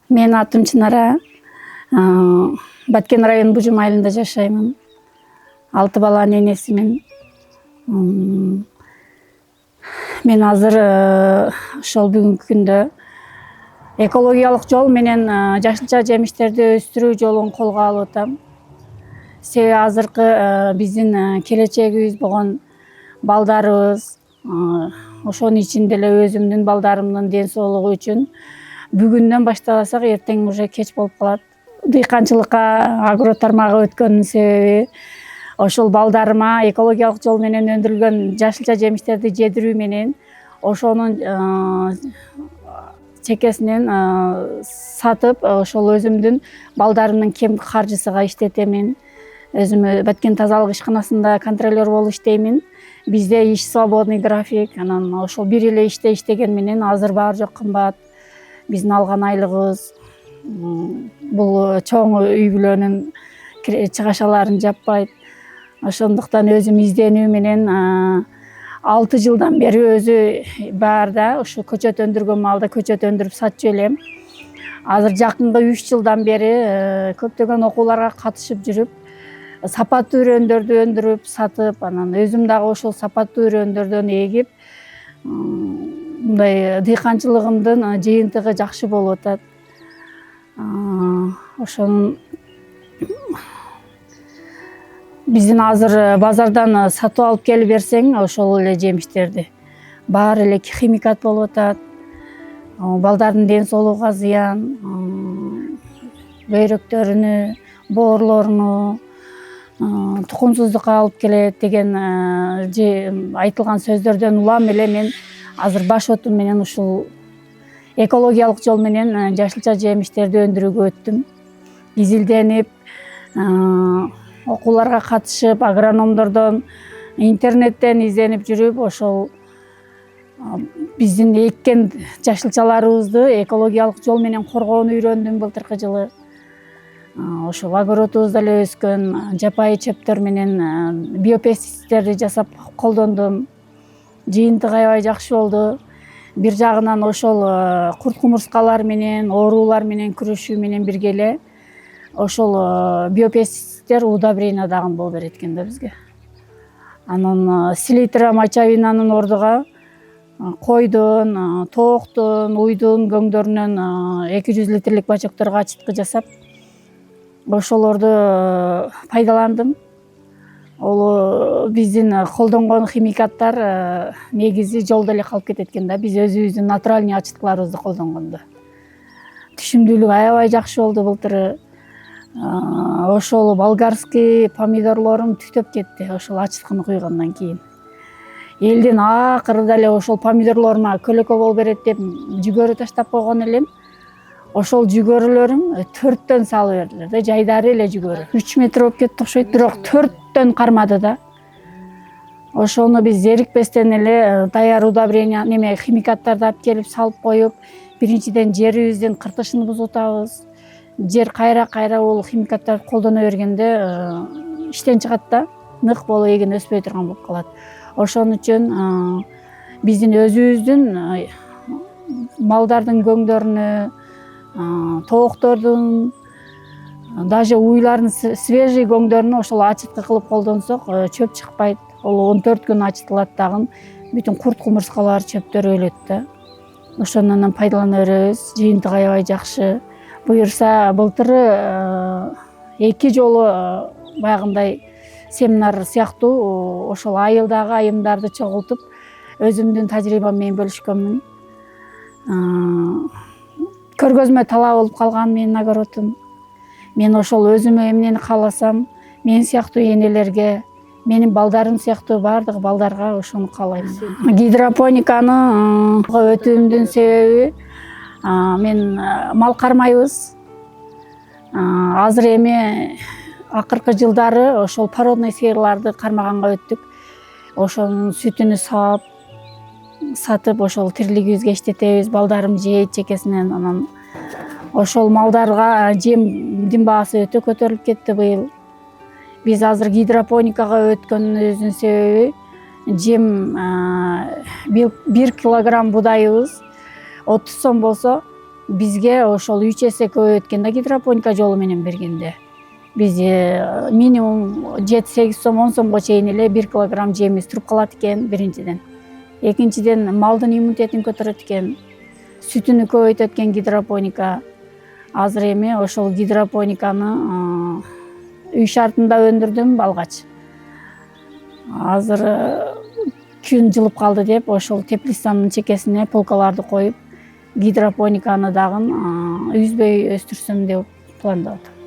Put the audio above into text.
Мен атым Чынара. Баткен район Бужум айылында жашаймын. 6 баланын энесимин. Мен азыр ошол бүгүнкү күндө экологиялык жол менен жашылча жемиштерди өстүрүү жолун колго алып атам. Себеби азыркы биздин келечегибиз болгон балдарыбыз, ошонун ичинде эле өзүмдүн балдарымдын ден соолугу үчүн бүгүндөн баштабасак эртең уже кеч болуп калат. Дыйканчылыкка агро тармагы өткөнүнүн себеби ошол балдарыма экологиялык жол менен өндүрүлгөн жашылча жемиштерди жедирүү менен ошонун чекесинен сатып, ошол өзүмдүн балдарымдын кем каржысыга иштетемин. Өзүм Баткен тазалык ишканасында контролер болуп иштеймин. Бизде иш свободный график, анан ошол бир эле иште иштеген менен азыр баары жок кымбат. Биздин алган айлыгыбыз бул чоң үй бүлөнүн чыгашаларын жаппайт. Ошондуктан өзүм изденүү менен 6 жылдан бери өзү баарда ушу көчөт өндүргөн маалда көчөт өндүрүп сатчу элем. Азыр жакынкы 3 жылдан бери көптөгөн окууларга катышып жүрүп, сапаттуу үрөндөрдү өндүрүп сатып, анан өзүм дагы ошол сапаттуу үрөндөрдөн эгип, мындай дыйканчылыгымдын жыйынтыгы жакшы болуп атат. Ошонун биздин азыр базардан сатып алып келип берсең, ошол эле жемиштерди баары эле химикат болуп атат. Балдардын ден соолугуна зыян, бөйрөктөрүнө, боорлоруна, тукумсуздукка алып келет деген айтылган сөздөрдөн улам эле мен азыр баш отум менен ушул экологиялык жол менен жашылча жемиштерди өндүрүүгө өттүм. Изилденип, окууларга катышып, агрономдордон, интернеттен изденип жүрүп, ошол биздин эккен жашылчаларыбызды экологиялык жол менен коргоону үйрөндүм былтыркы жылы. Ошол огородубузда эле өскөн жапайы чөптөр менен биопестицидтерди жасап колдондум. Жыйынтыгы аябай жакшы болду. Бир жагынан ошол курт кумурскалар менен, оорулар менен күрөшүү менен бирге эле ошол биопестицидтер удобрение дагы болуп берет экен да бизге. Анан селитра мочавинанын ордуга койдун, тооктун, уйдун көңдөрүнөн 200 литрлик бачокторго ачыткы жасап, ошолорду пайдаландым. Ол биздин колдонгон химикаттар негизи жолдо эле калып кетет экен да, биз өзүбүздүн натуральный ачыткыларыбызды колдонгондо. Түшүмдүүлүгү аябай жакшы болду былтыры. Ошол болгарский помидорлорум түтөп кетти, ошол ачыткыны куйгандан кийин. Элдин акырында эле ошол помидорлорума көлөкө болуп берет деп жүгөрү таштап койгон элем. Ошол жүгөрүлөрүм 4төн салып бердилер да, жайдары эле жүгөрү. 3 метр болуп кетти окшойт, бирок 4төн кармады да. Ошону биз зерикпестен эле даяр удобрение, химикаттарды алып келип салып коюп, биринчиден жерибиздин кыртышын бузуп атабыз. Жер кайра бул химикаттарды колдоно бергенде иштен чыгат да, нык болуп эген өспөй турган болуп калат. Ошон үчүн биздин өзүбүздүн малдардын көңдөрүнө, тооктордун, даже уйлардын свежий көңдөрүнө ошол ачыткы кылып колдонсок, чөп чыкпайт. Ол 14 күн ачытылат дагы, бүтүн курт кумурскалар, чөптөр өлөт да. Ошондон пайдалана беребиз. Жыйынтыгы аябай жакшы. Буюрса былтыры 2 жолу баягындай семинар сыяктуу ошол айылдагы айымдарды чогултуп, өзүмдүн тажрыйбам менен бөлүшкөнмүн. Көргөзмө талаа болуп калган менин огородум. Мен ошол өзүмө эмнени кааласам, мен сыяктуу энелерге, менин балдарым сыяктуу баардык балдарга ошону каалайм. Гидропониканы өтүүмдүн себеби мен мал кармайбыз. Азыр эми акыркы жылдары ошол породный сыйырларды кармаганга өттүк. Ошонун сүтүнү сатып, ошол тирилигибизге иштетебиз. Балдарым жейт чекесинен. Анан ошол малдарга жемдин баасы өтө көтөрүлүп кетти быйыл. Биз азыр гидропоникага өткөнүбүздүн себеби жем 1 килограмм будайыбыз 30 сом болсо, бизге ошол 3 эсе көбөйөт экен да гидропоника жолу менен бергенде. Биз минимум 7-8 сом 10 сомго чейин эле 1 килограмм жемибиз туруп калат экен биринчиден. Экинчиден малдын иммунитетин көтөрөт экен, сүтүнү көбөйтөт экен гидропоника. Азыр эми ошол гидропониканы үй шартында өндүрдүм балгач. Азыр күн жылып калды деп ошол теплицанын чекесине полкаларды коюп гидропониканы дагы үзбөй өстүрсөм деп пландап атам.